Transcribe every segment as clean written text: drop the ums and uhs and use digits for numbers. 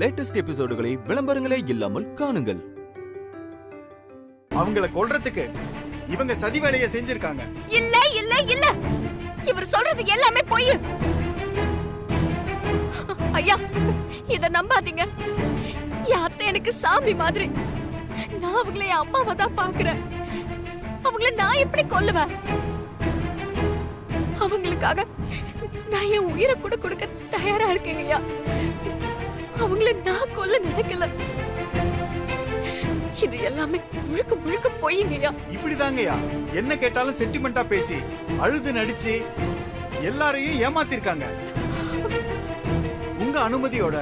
Latest எபிசோடுகளை விளம்பரங்களே இல்லாமல் காணுங்கள். அவங்கள கொல்றதுக்கு இவங்க சதி வேலையை செஞ்சிருக்காங்க. இல்ல இல்ல இல்ல, இவர் சொல்றது எல்லாமே பொய். ஐயா, இத நம்பாதீங்க. என் அத்தை எனக்கு சாமி மாதிரி. நான் அவங்கள என் அம்மாவை தான் பாக்குறேன். அவங்கள நான் எப்படி கொல்லுவேன்? அவங்களுக்காக நான் என் உயிரை கூட கொடுக்க தயாரா இருக்கேங்கய்யா. அவங்கள நான் கொல்ல நினைக்கல. இது எல்லாமே முழுக்க முழுக்க பொய்ங்கய்யா. இப்படிதாங்கய்யா, என்ன கேட்டாலும் சென்டிமெண்டா பேசி அழுது நடிச்சு எல்லாரையும் ஏமாத்திருக்காங்க. உங்க அனுமதியோட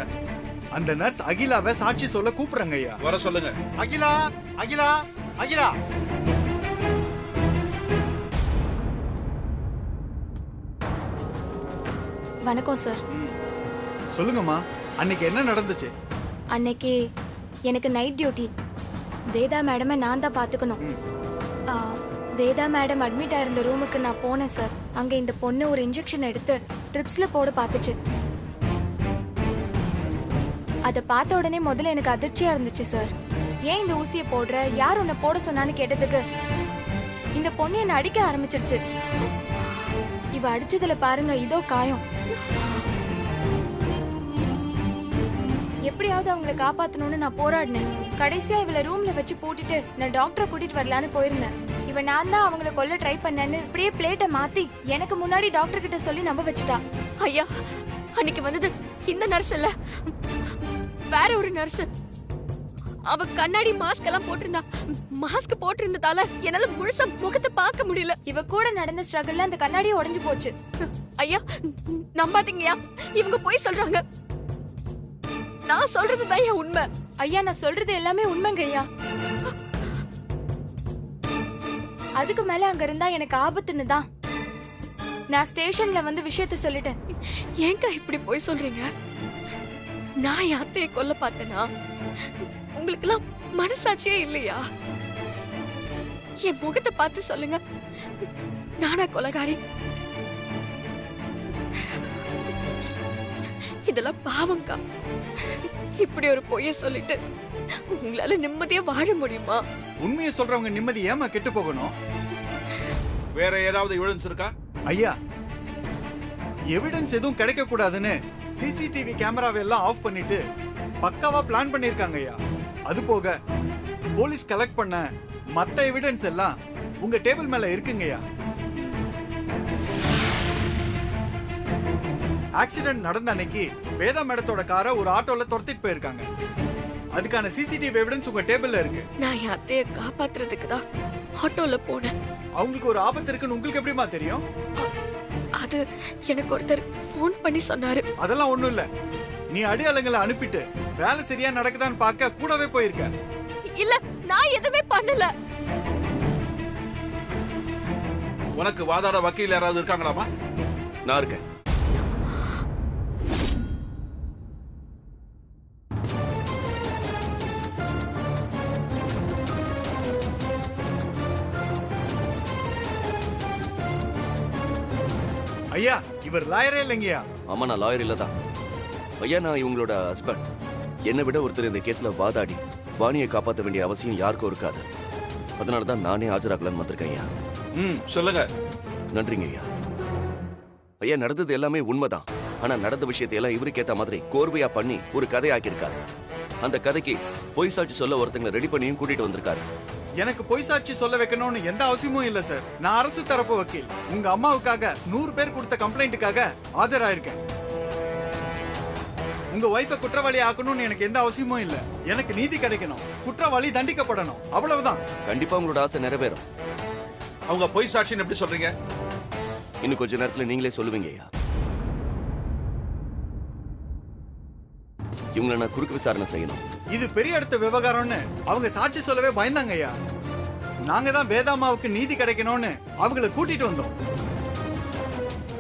அந்த நர்ஸ் அகிலாவை சாட்சி சொல்ல கூப்பிடுறாங்க ஐயா. வர சொல்லுங்க. அகிலா, அகிலா, அகிலா. வணக்கம் சார். சொல்லுங்கம்மா, அன்னைக்கு என்ன நடந்துச்சு? அன்னைக்கு எனக்கு நைட் டியூட்டி. வேதா மேடமை நான் தான் பாத்துக்கணும். வேதா மேடம் அட்மிட் ஆயிருந்த ரூமுக்கு நான் போனேன் சார். அங்க இந்த பொண்ணு ஒரு இன்ஜெக்ஷன் எடுத்து ட்ரிப்ஸ்ல போட பாத்துச்சு. அத பார்த்த உடனே முதல்ல எனக்கு அதிர்ச்சியா இருந்துச்சு சார். ஏன் இந்த ஊசியை போடுற, யார் உன்னை போட சொன்னான்னு கேட்டதுக்கு இந்த பொண்ணு என்ன அடிக்க ஆரம்பிச்சிருச்சு. இவ அடிச்சதுல பாருங்க, இதோ காயம். எப்படியாவது அவங்களை காப்பாத்தணும்னு நான் போராடினேன். கடைசியா இவளை ரூம்ல வச்சு பூட்டிட்டு நான் டாக்டரை கூட்டிட்டு வரலான்னு போயிருந்தேன். இவ நான் தான் அவங்கள கொல்ல ட்ரை பண்ணேன்னு இப்படியே பிளேட்டை மாத்தி எனக்கு முன்னாடி டாக்டர் கிட்ட சொல்லி நம்ப வச்சுட்டா. ஐயா, அன்னைக்கு வந்தது இந்த நர்ஸ் இல்ல, வேற ஒரு நர்ஸ். அவ கண்ணாடி மாஸ்க் எல்லாம் போட்டிருந்தா. மாஸ்க் போட்டிருந்ததால என்னால முழுசா முகத்தை பார்க்க முடியல. இவ கூட நடந்த ஸ்ட்ரகிள்ல அந்த கண்ணாடியே உடைஞ்சு போச்சு. ஐயா, நம்பாதீங்கய்யா, இவங்க போய் சொல்றாங்க. நான் சொல்றதுதான் என் உண்மை. ஐயா, நான் சொல்றது எல்லாமே உண்மைங்க ஐயா. அதுக்கு மேல அங்க இருந்தா எனக்கு ஆபத்துன்னு தான் நான் ஸ்டேஷன்ல வந்து விஷயத்த சொல்லிட்டேன். ஏங்க இப்படி போய் சொல்றீங்க? நான் என் அத்தையை கொல்ல பார்த்தேனா? உங்களுக்கு எல்லாம் மனசாட்சியே இல்லையா? என் முகத்தை பார்த்து சொல்லுங்க, நானா கொலைகாரி? இதெல்லாம் பாவம்க்கா. இப்படி ஒரு பொய்ய சொல்லிட்டு உங்களால நிம்மதியா வாழ முடியுமா? உண்மையை சொல்றவங்க நிம்மதி ஏமா கெட்டு போகணும்? வேற ஏதாவது எவிடன்ஸ் இருக்கா? ஐயா, எவிடன்ஸ் எதுவும் கிடைக்க கூடாதுன்னு சிசிடிவி கேமராவை எல்லாம் ஆஃப் பண்ணிட்டு பக்காவா பிளான் பண்ணிருக்காங்க ஐயா. அது போக போலீஸ் கலெக்ட் பண்ண மத்த எவிடன்ஸ் எல்லாம் உங்க டேபிள் மேல இருக்குங்கய்யா. ஆக்சிடென்ட் நடந்த அன்னைக்கு வேதா மேடத்தோட காரை ஒரு ஆட்டோல துரத்திட்டு போயிருக்காங்க. அதுக்கான சிசிடிவி எவிடன்ஸ் உங்க டேபிள்ல இருக்கு. நான் என் அத்தையை காப்பாத்துறதுக்கு தான் ஆட்டோல போனேன். அவங்களுக்கு ஒரு ஆபத்து இருக்குன்னு உங்களுக்கு எப்படிமா தெரியும்? அது எனக்கு ஒருத்தர் போன் பண்ணி சொன்னாரு. அதெல்லாம் ஒண்ணும் இல்ல. நீ அடியாளங்களை அனுப்பிட்டு வேலை சரியா நடக்குதான்னு பார்க்க கூடவே போயிருக்க. இல்ல, நான் எதுவுமே பண்ணல. உனக்கு வாதாட வக்கீல் யாராவது இருக்காங்களாமா? நான் இருக்கேன். ஐயா, இவர் லாயரே இல்லைங்கய்யா. ஆமா, நான் லாயர் இல்லதான். ஐயா, நான் இவங்களோட ஹஸ்பண்ட். என்னை விட ஒருத்தர் இந்த கேஸ்ல வாதாடி வாணியை காப்பாற்ற வேண்டிய அவசியம் யாருக்கும் இருக்காது. அதனாலதான் நானே ஆஜராகலான்னு வந்திருக்கேன் ஐயா. சொல்லுங்க. நன்றிங்க ஐயா. ஐயா, நடந்தது எல்லாமே உண்மைதான். ஆனா நடந்த விஷயத்தை எல்லாம் இவருக்கு ஏத்த மாதிரி கோர்வையா பண்ணி ஒரு கதை ஆக்கியிருக்காரு. அந்த கதைக்கு பொய் சாட்சி சொல்ல ஒருத்தங்களை ரெடி பண்ணியும் கூட்டிட்டு வந்திருக்காரு. எனக்கு பொய் சாட்சி சொல்ல வைக்கணும்னு எந்த அவசியமும் இல்ல சார். நான் அரசு தரப்பு வக்கீல். உங்க அம்மாவுக்காக 100 பேர் கொடுத்த கம்ப்ளைண்ட்டுக்காக ஆஜராயிருக்கேன். உங்க வைஃபை குற்றவாளி ஆக்கணும்னு எனக்கு எந்த அவசியமும் இல்ல. எனக்கு நீதி கிடைக்கணும், குற்றவாளி தண்டிக்கப்படணும், அவ்வளவுதான். கண்டிப்பா உங்களோட ஆசை நிறைவேறும். அவங்க பொய் சாட்சின்னு எப்படி சொல்றீங்க? இன்னும் கொஞ்ச நேரத்துல நீங்களே சொல்லுவீங்க ஐயா. இவங்களை நான் குறுக்கு விசாரணை செய்யணும். இது பெரிய அடுத்த விவகாரம்னு அவங்க சாட்சி சொல்லவே பயந்தாங்க ஐயா. நாங்க தான் வேதாமாவுக்கு நீதி கிடைக்கணும்னு அவங்களை கூட்டிட்டு வந்தோம்.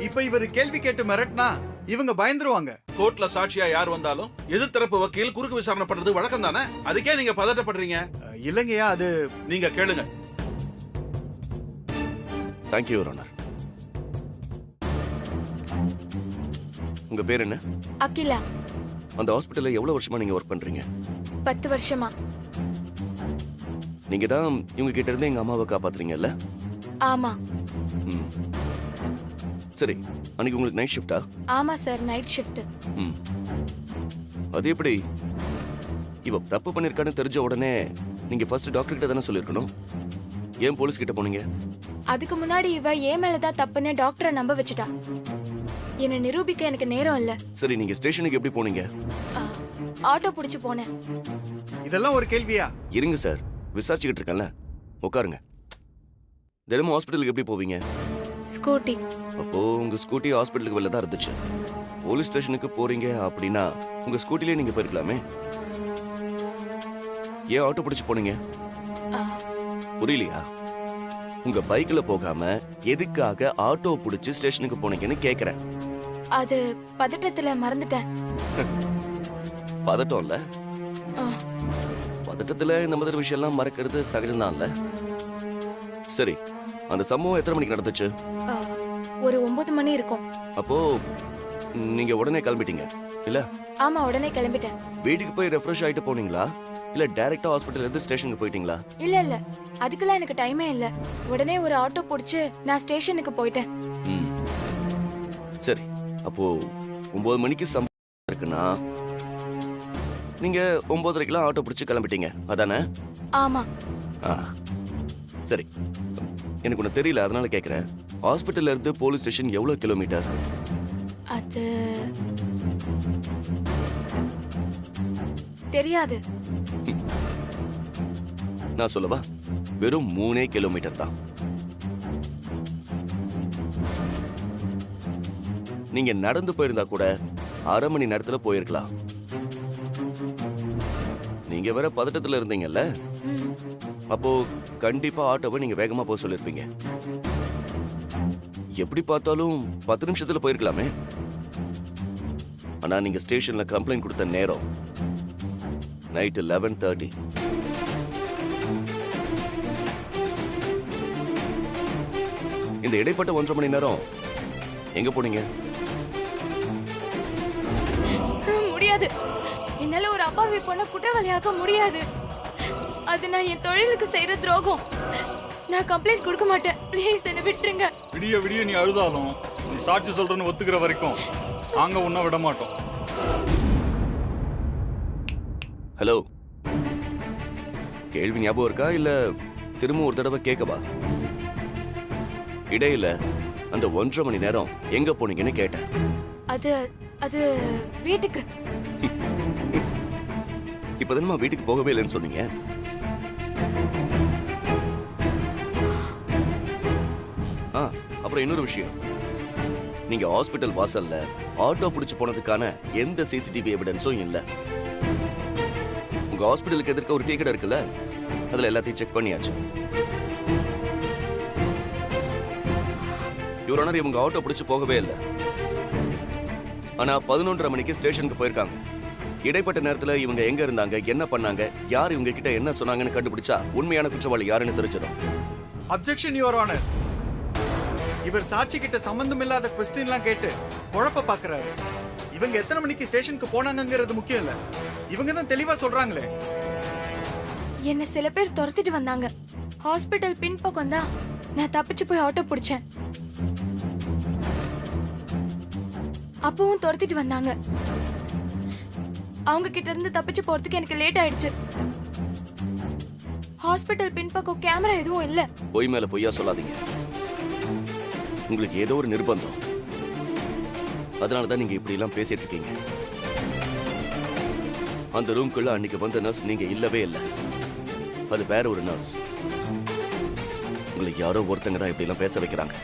இப்ப இவர் கேள்வி கேட்டு மிரட்டினா இவங்க பயந்துருவாங்க. கோர்ட்ல சாட்சியா யார் வந்தாலும் எதிர்த்தரப்பு வக்கீல் குறுக்கு விசாரணை பண்றது வழக்கம் தானே. அதுக்கே நீங்க பதட்டப்படுறீங்க? இல்லங்கய்யா, அது நீங்க கேளுங்க. Thank you your honour. உங்க பேர் என்ன? அகிலா. அந்த ஹாஸ்பிட்டல்ல எவ்வளவு வருஷமா நீங்க ஒர்க் பண்றீங்க? 10 வருஷமா. நீங்க தான் இவங்க கிட்ட இருந்து எங்க அம்மாவை காப்பாத்துறீங்கல்ல? ஆமா. ம். சரி, அன்னைக்கு உங்களுக்கு நைட் ஷிஃப்டா? ஆமா சார், நைட் ஷிஃப்ட். ம். அது எப்படி? இவ தப்பு பண்ணிருக்கான்னு தெரிஞ்ச உடனே நீங்க ஃபர்ஸ்ட் டாக்டர் கிட்ட தானே சொல்லிருக்கணும். ஏன் போலீஸ் கிட்ட போனீங்க? அதுக்கு முன்னாடி இவ ஏன் மேலதான் தப்புன்னு டாக்டரை நம்ப வச்சுட்டா. என்னை நிரூபிக்க எனக்கு நேரம் இல்ல. சரி, நீங்க ஸ்டேஷனுக்கு எப்படி போனீங்க? ஆ, ஆட்டோ பிடிச்சு போனேன். இதெல்லாம் ஒரு கேள்வியா? இருங்க சார், விசாரிச்சுக்கிட்டு இருக்கேன்ல. உட்காருங்க. தினமும் ஹாஸ்பிட்டலுக்கு எப்படி போவீங்க? ஸ்கூட்டி. அப்போ உங்க ஸ்கூட்டி ஹாஸ்பிட்டலுக்கு வெளில தான் இருந்துச்சு. போலீஸ் ஸ்டேஷனுக்கு போறீங்க அப்படின்னா உங்க ஸ்கூட்டிலே நீங்க போயிருக்கலாமே. ஏன் ஆட்டோ பிடிச்சு போனீங்க? ஆ, புரியலையா? உங்க பைக்ல போகாம எதுக்காக ஆட்டோ பிடிச்சு ஸ்டேஷனுக்கு போனீங்கன்னு கேக்குறேன். அது பதட்டத்துல மறந்துட்டேன். பதட்டம் இல்ல? ஆ, பதட்டத்துல இந்த மாதிரி விஷயம் எல்லாம் மறக்கிறது சகஜம்தான்ல. சரி, அந்த சம்பவம் எத்தனை மணிக்கு நடந்துச்சு? ஆ, ஒரு 9 மணி இருக்கும். அப்போ நீங்க உடனே கிளம்பிட்டீங்க இல்ல? ஆமா, உடனே கிளம்பிட்டேன். வீட்டுக்கு போய் ரெஃப்ரெஷ் ஆயிட்டு போனீங்களா இல்ல டைரக்டா ஹாஸ்பிடல்ல இருந்து ஸ்டேஷனுக்கு போயிட்டீங்களா? இல்ல அதுக்கெல்லாம் எனக்கு டைமே இல்ல. உடனே ஒரு ஆட்டோ பிடிச்சு நான் ஸ்டேஷனுக்கு போயிட்டேன். ம். சரி, அப்போ 9 மணிக்கு சம்பவம் இருக்குன்னா நீங்க 9:30க்குலாம் ஆட்டோ பிடிச்சு கிளம்பிட்டீங்க அதானே? ஆமா. ஆ, சரி. எனக்கு ஒண்ணு தெரியல, அதனால கேக்குறேன். ஹாஸ்பிட்டல்ல இருந்து போலீஸ் ஸ்டேஷன் எவ்வளவு கிலோமீட்டர்? அது தெரியாது. நான் சொல்லவா? வெறும் 3 கிலோமீட்டர் தான். நீங்க நடந்து போயிருந்தா கூட 1/2 மணி நேரத்துல போயிருக்கலாம். நீங்க வேற பதட்டத்துல இருந்தீங்கல்ல, ம், அப்போ கண்டிப்பா ஆட்டோவை நீங்க வேகமா போக சொல்லிருப்பீங்க. எப்படி பார்த்தாலும் 10 நிமிஷத்துல போயிருக்கலாமே. ஆனா நீங்க ஸ்டேஷன்ல கம்ப்ளைண்ட் கொடுத்த நேரம் நைட் 11:30. இந்த இடைப்பட்ட 1.5 மணி நேரம் எங்க போனீங்க? முடியாது. என்னால ஒரு அப்பாவி பொண்ண குற்றவாளியாக்க முடியாது. அது நான் என் தொழிலுக்கு செய்யற துரோகம். நான் கம்ப்ளைண்ட் கொடுக்க மாட்டேன். ப்ளீஸ் என்ன விட்டுருங்க. விடிய விடிய நீ அழுதாலும் நீ சாட்சி சொல்றன்னு ஒத்துக்கிற வரைக்கும் நாங்க உன்ன விட மாட்டோம். ஹலோ, கேள்வி ஞாபகம் இருக்கா இல்ல திரும்ப ஒரு தடவை கேட்கவா? இடையில அந்த 1.5 மணி நேரம் எங்க போனீங்கன்னு கேட்டேன். அது அது வீட்டுக்கு. இப்பதானே வீட்டுக்கு போகவே இல்லைன்னு சொன்னீங்க. அப்புறம் இன்னொரு விஷயம், நீங்க ஹாஸ்பிட்டல் வாசல்ல ஆட்டோ பிடிச்சு போனதுக்கான எந்த சிசிடிவி எவிடன்ஸும் இல்ல. உங்க ஹாஸ்பிட்டலுக்கு எதிர்க்க ஒரு டீ கடை இருக்குல்ல, அதுல எல்லாத்தையும் செக் பண்ணியாச்சு. யுவர் ஆனர், இவங்க ஆட்டோ பிடிச்சு போகவே இல்லை. ஆனா 11:30 மணிக்கு ஸ்டேஷனுக்கு போயிருக்காங்க. இடைப்பட்ட நேரத்துல இவங்க எங்க இருந்தாங்க, என்ன பண்ணாங்க, யார் இவங்க கிட்ட என்ன சொன்னாங்கன்னு கண்டுபிடிச்சா உண்மையான குற்றவாளி யாருன்னு தெரிஞ்சிடும். Objection your honour. இவர் சாட்சி கிட்ட சம்பந்தம் இல்லாத கொஸ்டின்லாம் கேட்டு குழப்ப பாக்குறாரு. இவங்க எத்தனை மணிக்கு ஸ்டேஷனுக்கு போனாங்கங்கிறது முக்கியம் இல்ல, இவங்க தான் தெளிவா சொல்றாங்களே. என்ன சில பேர் துரத்திட்டு வந்தாங்க. ஹாஸ்பிட்டல் பின்பக்கம் தான் நான் தப்பிச்சு போய் ஆட்டோ பிடிச்சேன். அப்பவும் துரத்திட்டு வந்தாங்க. அவங்க கிட்ட இருந்து தப்பிச்சு போறதுக்கு எனக்கு லேட் ஆயிடுச்சு. ஹாஸ்பிட்டல் பின்பக்கம் கேமரா எதுவும் இல்ல. பொய் மேல பொய்யா சொல்லாதீங்க. உங்களுக்கு ஏதோ ஒரு நிர்பந்தம், அதனாலதான் நீங்க இப்படி எல்லாம் பேசிட்டு இருக்கீங்க. அந்த ரூம்குள்ள அன்னைக்கு வந்த நர்ஸ் நீங்க இல்லவே இல்லை. அது வேற ஒரு நர்ஸ். உங்களுக்கு யாரோ ஒருத்தங்க தான் இப்படி எல்லாம் பேச வைக்கிறாங்க.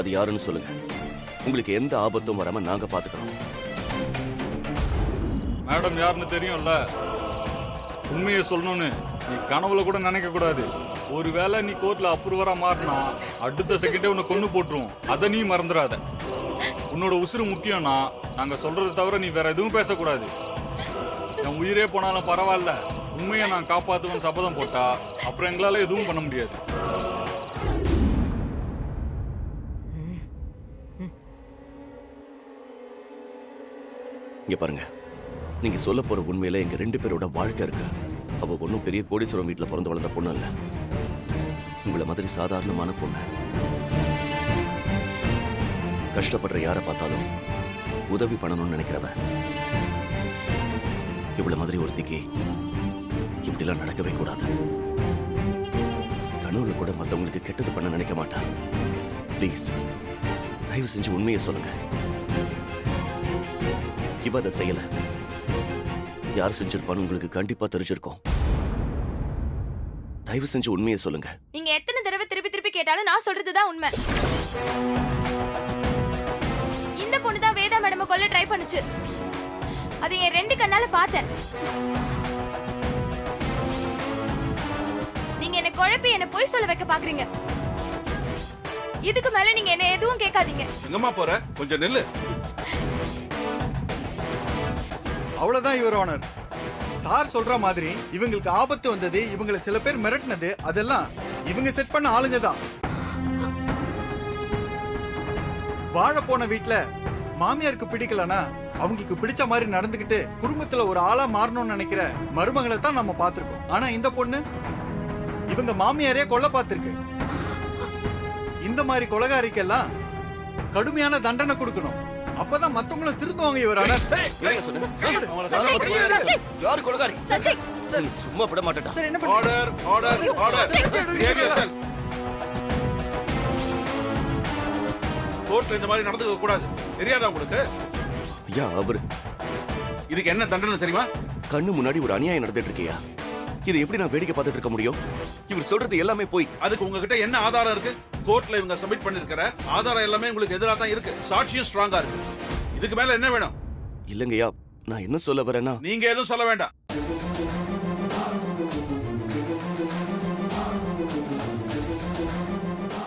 அது யாருன்னு சொல்லுங்க. உங்களுக்கு எந்த ஆபத்தும் வராம நாங்க பாத்துக்கிறோம். மேடம் யாருன்னு தெரியும்ல. உண்மையை சொல்லணும்னு நீ கனவுல கூட நினைக்க கூடாது. ஒருவேளை நீ கோர்ட்ல அப்ரூவரா மாறினா அடுத்த செகண்டே உன்னை கொண்டு போட்டுருவோம். அதை நீ மறந்துடாத. உன்னோட உசுறு முக்கியம்னா நாங்க சொல்றதை தவிர நீ வேற எதுவும் பேசக்கூடாது. என் உயிரே போனாலும் பரவாயில்ல, உண்மையை நான் காப்பாத்துவேன் சபதம் போட்டா அப்புறம் எங்களால எதுவும் பண்ண முடியாது. இங்க பாருங்க, நீங்க சொல்ல போற உண்மையில எங்க 2 பேரோட வாழ்க்கை இருக்கு. அவ ஒன்றும் பெரிய கோடீஸ்வரம் வீட்டுல பிறந்து வளர்ந்த பொண்ணு இல்ல. உங்களை மாதிரி சாதாரணமான பொண்ணு. கஷ்டப்படுற யாரை பார்த்தாலும் உதவி பண்ணணும்னு நினைக்கிறவ. இவ்வளவு மாதிரி ஒருத்திக்கு இப்படிலாம் நடக்கவே கூடாது. கனவுல கூட மத்தவங்களுக்கு கெட்டது பண்ண நினைக்க மாட்டா. ப்ளீஸ் தயவு செஞ்சு உண்மையை சொல்லுங்க. இவ அதை செய்யல. யார் செஞ்சிருப்பான்னு உங்களுக்கு கண்டிப்பா தெரிஞ்சிருக்கும். தயவு செஞ்சு உண்மையை சொல்லுங்க. நீங்க எத்தனை தடவை திருப்பி திருப்பி கேட்டாலும் நான் சொல்றதுதான் உண்மை. இந்த பொண்ணு தான் வேதா மேடம் கொல்ல ட்ரை பண்ணுச்சு. அதை என் 2 கண்ணால பார்த்தேன். நீங்க என்ன குழப்பி என்ன பொய் சொல்ல வைக்க பாக்குறீங்க. இதுக்கு மேல நீங்க என்ன எதுவும் கேட்காதீங்க. எங்கம்மா போற? கொஞ்சம் நில்லு. அவ்வளவுதான் யுவர் ஆனர். சார் சொல்ற மாதிரி இவங்களுக்கு ஆபத்து வந்தது, இவங்களை சில பேர் மிரட்டினது, அதெல்லாம் இவங்க செட் பண்ண ஆளுங்க தான். வாழ போன வீட்டுல மாமியாருக்கு பிடிக்கலனா அவங்களுக்கு பிடிச்ச மாதிரி நடந்துகிட்டு குடும்பத்துல ஒரு ஆளா மாறணும்னு நினைக்கிற மருமகளை தான் நம்ம பார்த்திருக்கோம். ஆனா இந்த பொண்ணு இவங்க மாமியாரே கொல்ல பார்த்திருக்கு. இந்த மாதிரி கொலைகாரிக்கெல்லாம் கடுமையான தண்டனை கொடுக்கணும். அப்பதான் மத்தவங்களும் திருந்துவாங்க. இவர் ஆனர் யாரு கொலைகாரி? சும்மா விட மாட்டேடா. Order order order. Behave yourself. கோர்ட்ல இந்த மாதிரி நடந்துக்க கூடாது. தெரியாதா உங்களுக்கு? ஐயா, அவரு இதுக்கு என்ன தண்டனை தெரியுமா? கண்ணு முன்னாடி ஒரு அநியாயம் நடந்துட்டு இருக்கியா? இதை எப்படி நான் வேடிக்கை பார்த்துட்டு இருக்க முடியும்? இவர் சொல்றது எல்லாமே போய். அதுக்கு உங்ககிட்ட என்ன ஆதாரம் இருக்கு? கோர்ட்ல இவங்க சப்மிட் பண்ணிருக்கிற ஆதாரம் எல்லாமே உங்களுக்கு எதிராக தான் இருக்கு. சாட்சியும் ஸ்ட்ராங்கா இருக்கு. இதுக்கு மேல என்ன வேணும்? இல்லங்கய்யா, நான் என்ன சொல்ல வரேன்னா, நீங்க எதுவும் சொல்ல வேண்டாம்.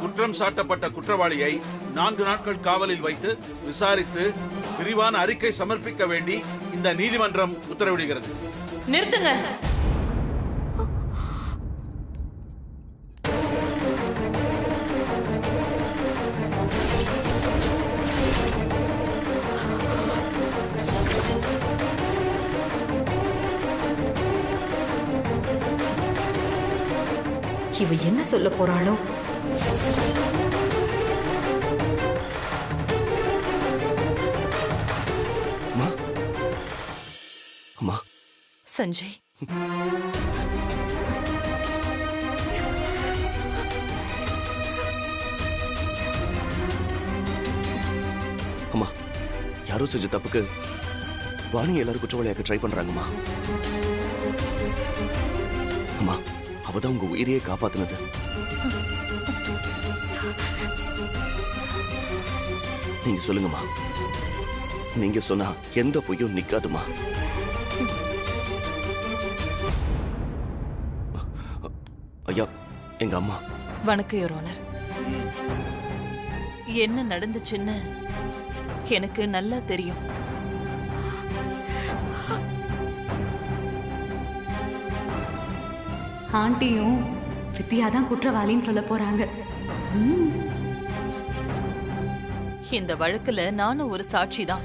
குற்றம் சாட்டப்பட்ட குற்றவாளியை 4 நாட்கள் காவலில் வைத்து விசாரித்து விரிவான அறிக்கை சமர்ப்பிக்க வேண்டி இந்த நீதிமன்றம் உத்தரவிடுகிறது. நிறுத்துங்க. இவ என்ன சொல்ல போறாளோ? அம்மா, அம்மா, சஞ்சய், அம்மா, யாரோ செஞ்ச தப்புக்கு வாணி எல்லாரும் குற்றவாளியாக்க ட்ரை பண்றாங்கம்மா. அம்மா, அவதான் உங்க உயிரையே காப்பாத்தினது. நீங்க சொல்லுங்கம்மா. நீங்க சொன்னா எந்த பொய்யும் நிக்காதுமா. ஐயா, எங்க அம்மா. வணக்கம் யுவர் ஆனர். என்ன நடந்துச்சுன்னு எனக்கு நல்லா தெரியும். ஆண்டியும் வித்யா தான் குற்றவாளின்னு சொல்ல போறாங்க. இந்த வழக்குல நானும் ஒரு சாட்சி தான்.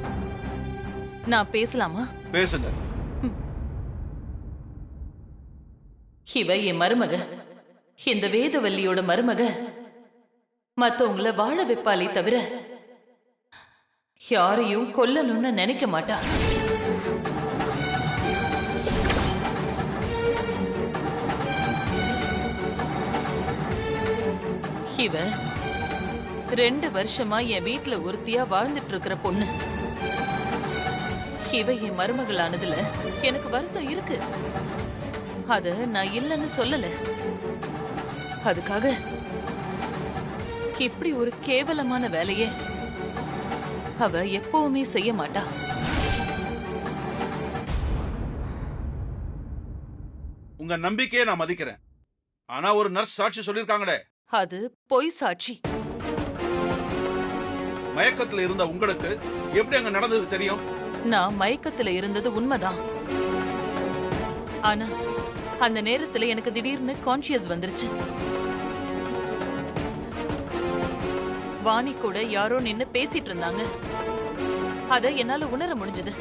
நான் பேசலாமா? பேசுங்க. இவ என் மருமக. இந்த வேதவல்லியோட மருமக. மத்தவங்கள வாழ வைப்பாலே தவிர யாரையும் கொல்லணும்னு நினைக்க மாட்டா. இவ 2 வருஷமா என் வீட்டுல ஒருத்தியா வாழ்ந்துட்டு இருக்கிற பொண்ணு. இவ என் மருமகளானதுல எனக்கு வருத்தம் இருக்கு. அத நான் இல்லைன்னு சொல்லல. அதுக்காக இப்படி ஒரு கேவலமான வேலையை அவ எப்பவுமே செய்ய மாட்டா. உங்க நம்பிக்கையை நான் மதிக்கிறேன். ஆனா ஒரு நர்ஸ் சாட்சி சொல்லிருக்காங்களே, அது பொய் சாட்சி. மயக்கத்துல இருந்த உங்களுக்கு எப்படி அங்க நடந்தது தெரியும்? நான் மயக்கத்துல இருந்தது உண்மைதான். ஆனா அந்த நேரத்துல எனக்கு திடீர்னு கான்ஷியஸ் வந்துருச்சு. வாணி கூட யாரோ நின்னு பேசிட்டு இருந்தாங்க. அத என்னால உணர முடிஞ்சது.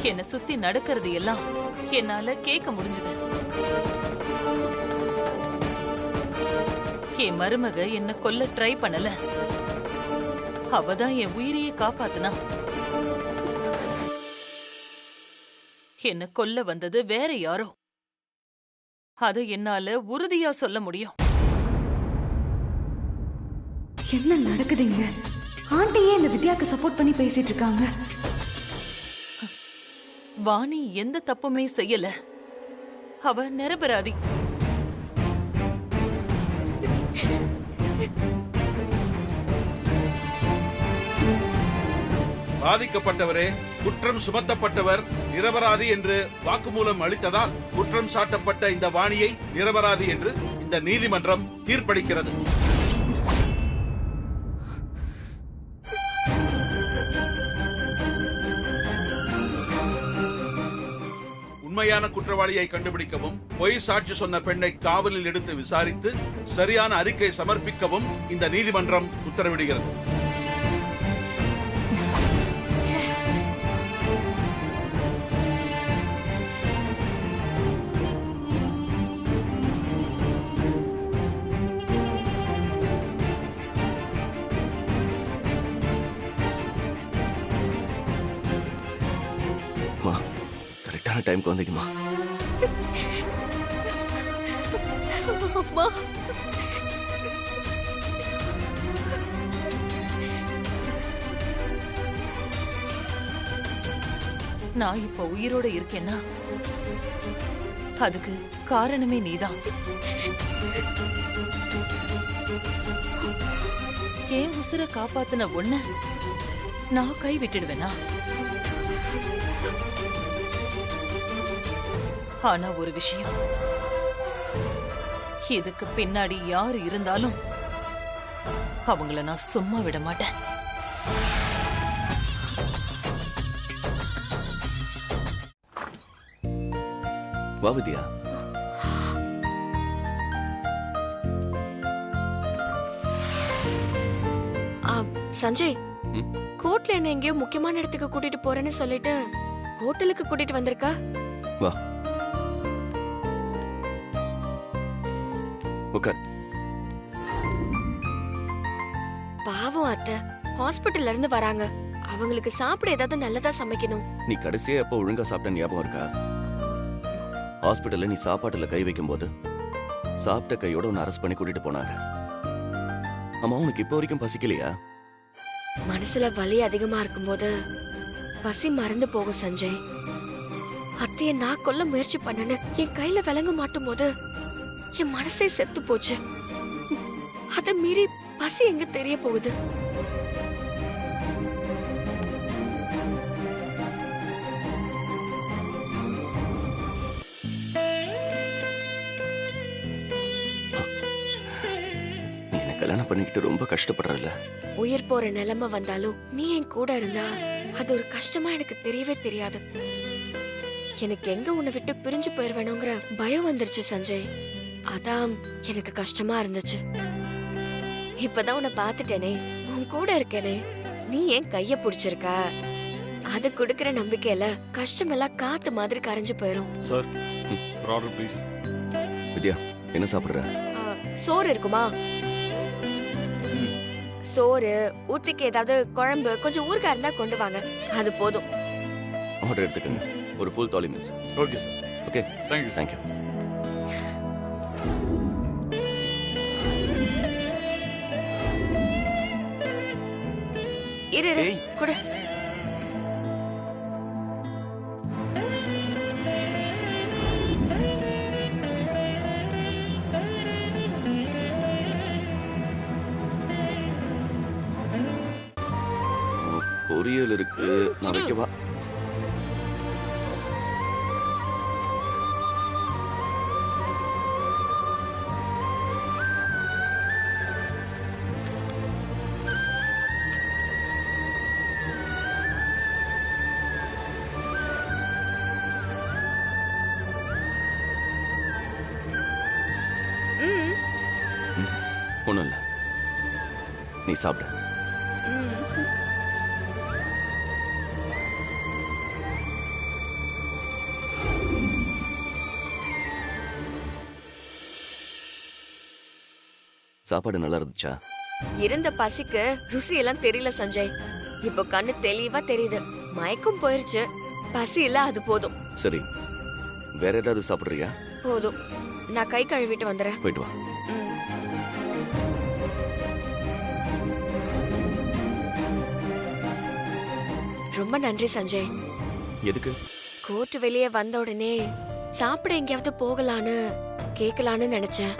என்ன சுத்தி நடக்கிறது எல்லாம் என்னால கேட்க முடிஞ்சது. என் மருமக என்ன கொல்ல ட்ரை பண்ணல, அவதான் என் உயிரையே காப்பாத்துனா. என்ன கொல்ல வந்தது வேற யாரோ, அத என்னால உறுதியா சொல்ல முடியும். என்ன நடக்குதுங்க? ஆண்டியே இந்த வித்யாக்கு சப்போர்ட் பண்ணி பேசிட்டு இருக்காங்க. வாணி எந்த தப்புமே செய்யல, அவ நிரபராதி. பாதிக்கப்பட்டவரே குற்றம் சுமத்தப்பட்டவர் நிரபராதி என்று வாக்குமூலம் அளித்ததால் குற்றம் சாட்டப்பட்ட இந்த வாணியை நிரபராதி என்று இந்த நீதிமன்றம் தீர்ப்பளிக்கிறது. உண்மையான குற்றவாளியை கண்டுபிடிக்கவும், பொய் சாட்சி சொன்ன பெண்ணை காவலில் எடுத்து விசாரித்து சரியான அறிக்கை சமர்ப்பிக்கவும் இந்த நீதிமன்றம் உத்தரவிடுகிறது. கரெக்டான டைம்க்கு வந்தீங்கம்மா. அம்மா, நான் இப்ப உயிரோட இருக்கேன்னா அதுக்கு காரணமே நீதான். ஏன் உசுர காப்பாத்தின ஒண்ண நான் கை விட்டுடுவேனா? ஆனா ஒரு விஷயம், இதுக்கு பின்னாடி யாரு இருந்தாலும் அவங்கள நான் சும்மா விட மாட்டேன். வா வித்யா. சஞ்சய், கோர்ட்ல என்ன எங்கேயோ முக்கியமான இடத்துக்கு கூட்டிட்டு போறேன்னு சொல்லிட்டு ஹோட்டலுக்கு கூட்டிட்டு வந்திருக்கா? வா உட்கார். பாவம் அத்தை, ஹாஸ்பிட்டல்ல இருந்து வராங்க. அவங்களுக்கு சாப்பிட ஏதாவது நல்லதா சமைக்கணும். நீ கடைசியா எப்போ ஒழுங்கா சாப்பிட்ட ஞாபகம் இருக்கா? ஹாஸ்பிட்டல்ல நீ சாப்பாட்டுல கை வைக்கும் போது சாப்பிட்ட கையோட உன்னை அரெஸ்ட் பண்ணி கூட்டிட்டு போனாங்க. ஆமா, உனக்கு இப்போ வரைக்கும் பசிக்கலையா? மனசுல வலி அதிகமா இருக்கும்போது பசி மறந்து போகும் சஞ்சய். அத்தைய நான் கொல்ல முயற்சி பண்ணேன்னு என் கையில விளங்க மாட்டும் போது என் மனசே செத்து போச்சு. அத மீறி பசி எங்க தெரிய போகுது? கல்யாணம் பண்ணிக்கிட்டு ரொம்ப கஷ்டப்படுறல. உயிர் போற நிலைமை வந்தாலும் நீ என் கூட இருந்தா அது ஒரு கஷ்டமா எனக்கு தெரியவே தெரியாது. எனக்கு எங்க உன்னை விட்டு பிரிஞ்சு போயிருவேணுங்கிற பயம் வந்துருச்சு சஞ்சய். அதான் எனக்கு கஷ்டமா இருந்துச்சு. இப்பதான் உன்னை பாத்துட்டேனே, உன் கூட இருக்கேனே, நீ ஏன் கைய புடிச்சிருக்க, அது கொடுக்கிற நம்பிக்கையில கஷ்டம் எல்லாம் காத்து மாதிரி கரைஞ்சு போயிரும். Sir, order please. வித்யா, என்ன சாப்பிடுற? சோறு இருக்குமா? சோறு, ஊத்திக்கு ஏதாவது குழம்பு, கொஞ்சம் ஊறுகாய் இருந்தா கொண்டு வாங்க, அது போதும். ஆர்டர் எடுத்துக்கங்க. ஒரு ஃபுல் தாலி meals. Okay sir. Okay, thank you. Thank you. இரு கூட. பொரியல் இருக்கு, நான் வைக்கவா? ஒன்றும் இல்லை. நீ சாப்பிடு. சாப்பாடு நல்லா இருந்துச்சா? இருந்த பசிக்கு ருசி எல்லாம் தெரியல சஞ்சய். இப்போ கண்ணு தெளிவா தெரியுது. மயக்கம் போயிருச்சு. பசி இல்ல, அது போதும். சரி, வேற ஏதாவது சாப்பிடுறியா? போதும், நான் கை கழுவிட்டு வந்துடுறேன். போயிட்டு வா. ம். ரொம்ப நன்றி சஞ்சய். எதுக்கு? கோர்ட் வெளியே வந்த உடனே சாப்பிட எங்கேயாவது போகலான்னு கேட்கலான்னு நினைச்சேன்.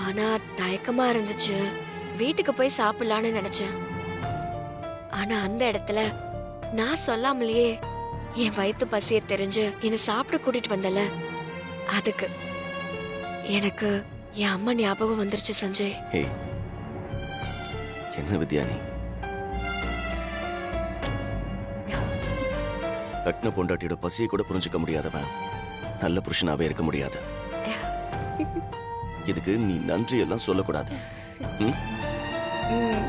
ஆனா தயக்கமா இருந்துச்சு. வீட்டுக்கு போய் சாப்பிடலான்னு நினைச்சேன். ஆனா அந்த இடத்துல நான் சொல்லாமலேயே என் வயிற்று பசிய தெரிஞ்சு என்னை சாப்பிட கூட்டிட்டு வந்தல, அதுக்கு எனக்கு என் அம்மா ஞாபகம் வந்துருச்சு சஞ்சய். ஹே, என்ன வித்யா நீ? கட்டின பொண்டாட்டியோட பசியை கூட புரிஞ்சுக்க முடியாதவன் நல்ல புருஷனாவே இருக்க முடியாது. இதுக்கு நீ நன்றி எல்லாம் சொல்லக்கூடாது. ம்? ம்.